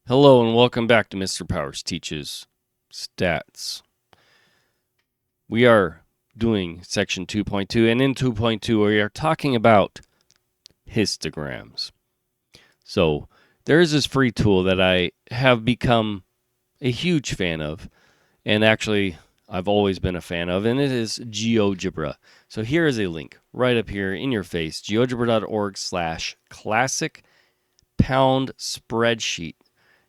Hello and welcome back to Mr. Powers Teaches Stats. We are doing section 2.2, and in 2.2 we are talking about histograms. So there is this free tool that I have become a huge fan of, and actually I've always been a fan of, and it is GeoGebra. So here is a link right up here in your face, geogebra.org/classic pound spreadsheet.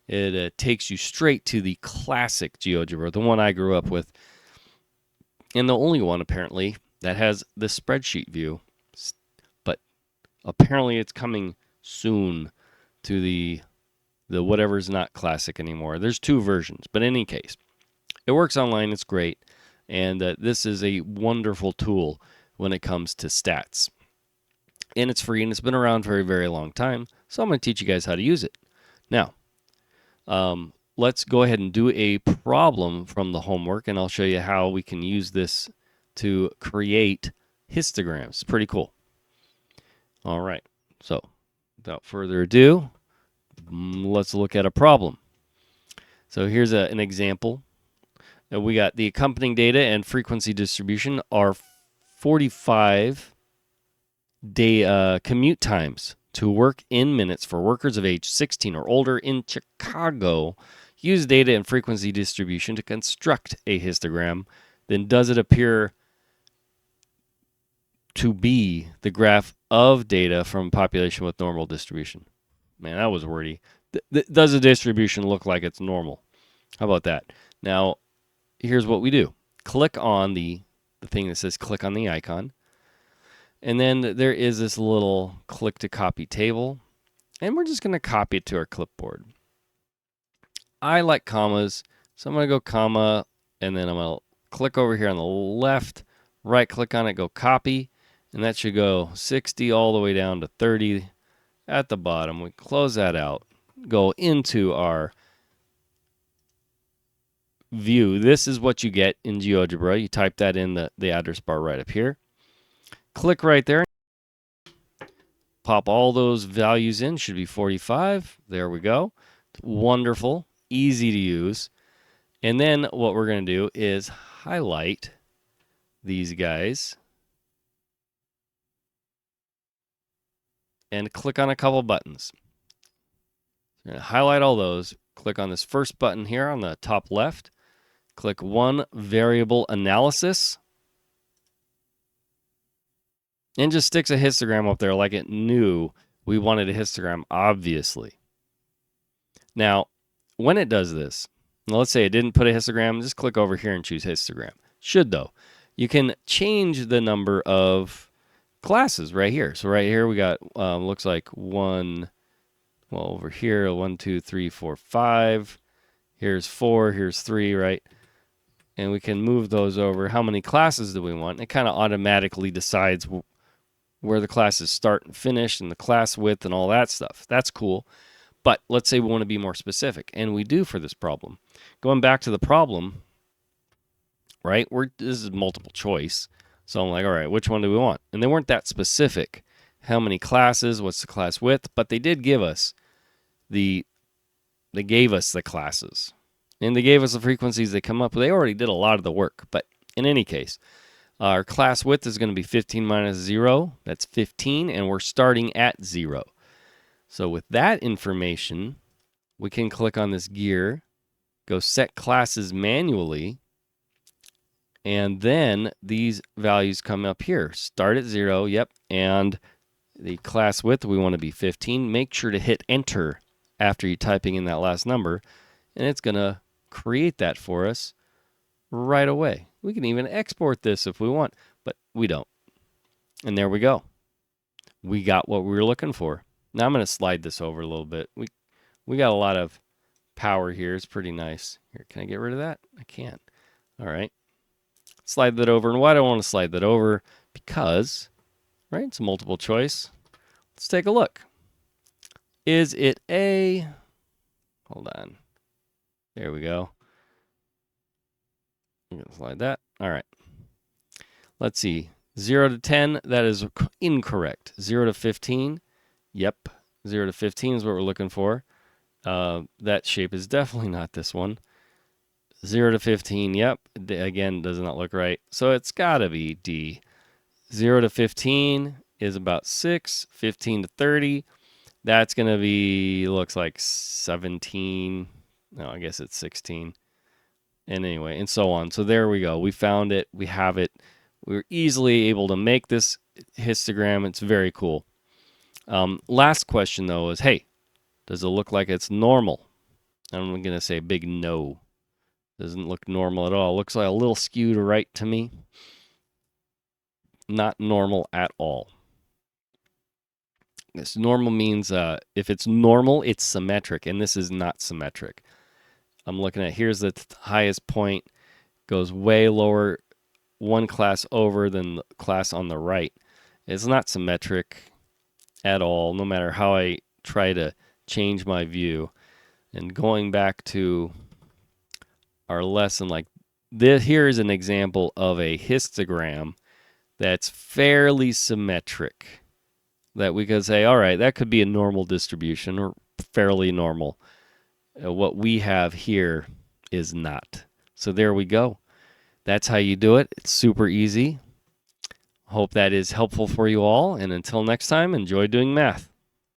It takes you straight to the classic GeoGebra, the one I grew up with, and the only one apparently that has the spreadsheet view. But apparently, it's coming soon to the whatever's not classic anymore. There's two versions, but in any case, it works online. It's great, and this is a wonderful tool when it comes to stats. And it's free, and it's been around for a very long time. So I'm going to teach you guys how to use it. Now, let's go ahead and do a problem from the homework, and I'll show you how we can use this to create histograms. It's pretty cool. All right, so without further ado, let's look at a problem. So here's an example. We got the accompanying data and frequency distribution are 45 day commute times to work in minutes for workers of age 16 or older in Chicago. Use data and frequency distribution to construct a histogram. Then does it appear to be the graph of data from population with normal distribution? Man, that was wordy. Does the distribution look like it's normal? How about that? Now, here's what we do. Click on the thing that says click on the icon. And then there is this little click to copy table. And we're just going to copy it to our clipboard. I like commas, so I'm going to go comma, and then I'm going to click over here on the left, right click on it, go copy, and that should go 60 all the way down to 30 at the bottom. We close that out, go into our view. This is what you get in GeoGebra. You type that in the address bar right up here. Click right there. Pop all those values in. Should be 45. There we go. Wonderful. Easy to use. And then what we're going to do is highlight these guys and click on a couple buttons. We're going to highlight all those. Click on this first button here on the top left. Click one variable analysis. And just sticks a histogram up there like it knew we wanted a histogram, obviously. Now, when it does this, let's say it didn't put a histogram, just click over here and choose histogram. Should though. You can change the number of classes right here. So right here we got, looks like over here, 1, 2, 3, 4, 5. Here's 4, here's 3, right? And we can move those over. How many classes do we want? It kind of automatically decides where the classes start and finish and the class width and all that stuff. That's cool. But let's say we want to be more specific, and we do for this problem. Going back to the problem, right? This is multiple choice. So I'm like, all right, which one do we want? And they weren't that specific. How many classes? What's the class width? But they did give us they gave us the classes. And they gave us the frequencies they come up with. They already did a lot of the work. But in any case, our class width is going to be 15 minus 0. That's 15, and we're starting at 0. So with that information, we can click on this gear, go set classes manually, and then these values come up here. Start at 0, yep, and the class width, we want to be 15. Make sure to hit enter after you're typing in that last number, and it's going to create that for us right away. We can even export this if we want, but we don't. And there we go. We got what we were looking for. Now I'm going to slide this over a little bit. We got a lot of power here. It's pretty nice. Here, can I get rid of that? I can't. All right. Slide that over. And why do I want to slide that over? Because, right, it's a multiple choice. Let's take a look. Is it a, hold on. There we go. I'm going to slide that. All right. Let's see. 0 to 10, that is incorrect. 0 to 15, yep. 0 to 15 is what we're looking for. That shape is definitely not this one. 0 to 15, yep. Again, does not look right. So it's got to be D. 0 to 15 is about 6. 15 to 30, that's going to be, looks like 17. No, I guess it's 16. And anyway, and so on. So there we go. We found it. We have it. We were easily able to make this histogram. It's very cool. Last question, though, is, hey, does it look like it's normal? I'm going to say big no. Doesn't look normal at all. Looks like a little skewed right to me. Not normal at all. This normal means if it's normal, it's symmetric, and this is not symmetric. I'm looking at, here's the highest point, goes way lower, one class over than the class on the right. It's not symmetric at all, no matter how I try to change my view. And going back to our lesson, like this, here is an example of a histogram that's fairly symmetric, that we could say, all right, that could be a normal distribution or fairly normal. What we have here is not. So there we go. That's how you do it. It's super easy. Hope that is helpful for you all. And until next time, enjoy doing math.